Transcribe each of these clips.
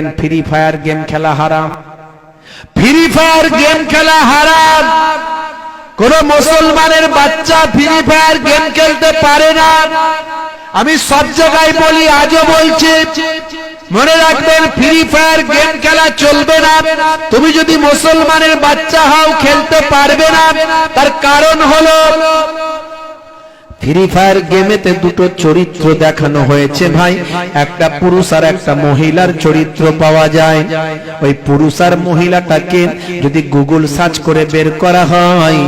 দিবেন free fire game খেলা হারাম। ফ্রি ফায়ার গেম খেলা হারাম। কোন মুসলমানের বাচ্চা ফ্রি ফায়ার গেম খেলতে পারে না। আমি সব জায়গায় বলি, আজও বলছি, মনে রাখবেন ফ্রি ফায়ার গেম খেলা চলবে না। তুমি যদি মুসলমানের বাচ্চা হও খেলতে পারবে না। তার কারণ হলো ফ্রি ফায়ার গেমেতে দুটো চরিত্র দেখানো হয়েছে ভাই, একটা পুরুষ আর একটা মহিলার চরিত্র পাওয়া যায়। ওই পুরুষ আর মহিলাটাকে যদি গুগল সার্চ করে বের করা হয়,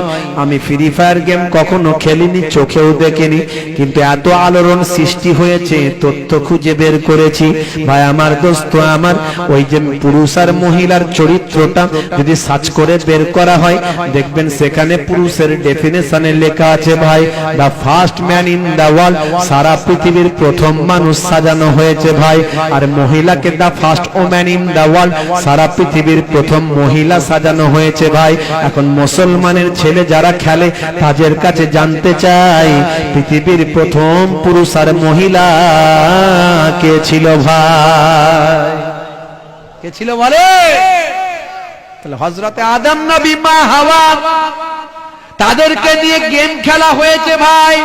আমি ফ্রি ফায়ার গেম কখনো খেলিনি, চোখেও দেখিনি, কিন্তু এত আলোড়ন সৃষ্টি হয়েছে, তথ্য খুঁজে বের করেছি ভাই আমার দোস্ত আমার। ওই যে পুরুষ আর মহিলার চরিত্রটা যদি সার্চ করে বের করা হয়, দেখবেন সেখানে পুরুষের ডেফিনেশনে লেখা আছে ভাই, the first man in the world, সারা পৃথিবীর প্রথম মানুষ সাজানো হয়েছে ভাই। আর মহিলাকে the first woman in the world, সারা পৃথিবীর প্রথম মহিলা সাজানো হয়েছে ভাই। এখন মুসলমানের ছেলে যারা খেলে তাদের কাছে জানতে চাই, পৃথিবীর প্রথম পুরুষ আর মহিলা কে ছিল ভাই? কে ছিল বলে? তাহলে হযরতে আদম নবী, মা হাওয়া, তাদেরকে নিয়ে গেম খেলা হয়েছে ভাই।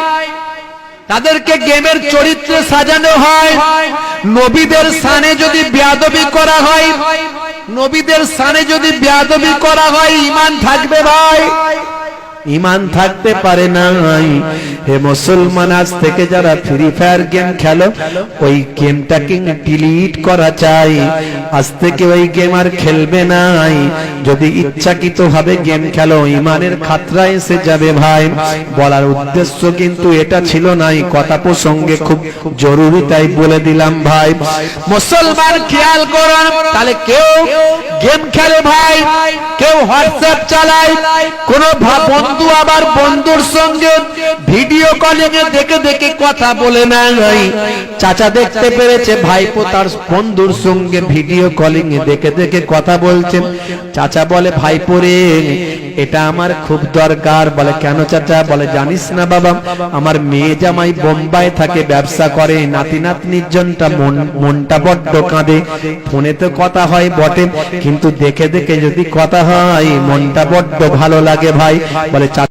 তাদেরকে গেমের চরিত্রে সাজানো হয়। নবীদের শানে যদি বেয়াদবি করা হয়, নবীদের শানে যদি বেয়াদবি করা হয়, ঈমান থাকবে ভাই? ঈমান থাকতে পারে নাই। হে মুসলমান, আজ থেকে যারা ফ্রি ফায়ার গেম খেলো, ওই গেমটাকে ডিলিট করা চাই। আজ থেকে ওই গেম আর খেলবে নাই। যদি ইচ্ছাকৃত ভাবে গেম খেলো, ঈমানের খাতরা এসে যাবে ভাই। বলার উদ্দেশ্য কিন্তু এটা ছিল না, কথা প্রসঙ্গে খুব জরুরি তাই বলে দিলাম ভাই। মুসলমান খেয়াল করুন, তাহলে কেউ গেম খেলে ভাই, কেউ হোয়াটসঅ্যাপ চালায়, কোন বন্ধু আবার বন্ধুর সঙ্গে ভিডিও কলিং এ দেখে দেখে কথা বলে নাই। চাচা দেখতে পেরেছে ভাইপো তার বন্ধুর সঙ্গে ভিডিও কলিং এ দেখে দেখে কথা বলছেন। চাচা বলে, ভাইপো রে, এটা আমার খুব দরকার। বলে, কেন চাচা? বলে, জানিস না বাবা, আমার মেয়ে জামাই বোম্বাই থাকে, ব্যবসা করে, নাতি নাতনির জন্য মনটা বড্ড কাঁদে। ফোনে তো কথা হয় বটে, কিন্তু দেখে দেখে যদি কথা হয় মনটা বড্ড ভালো লাগে ভাই। বলে,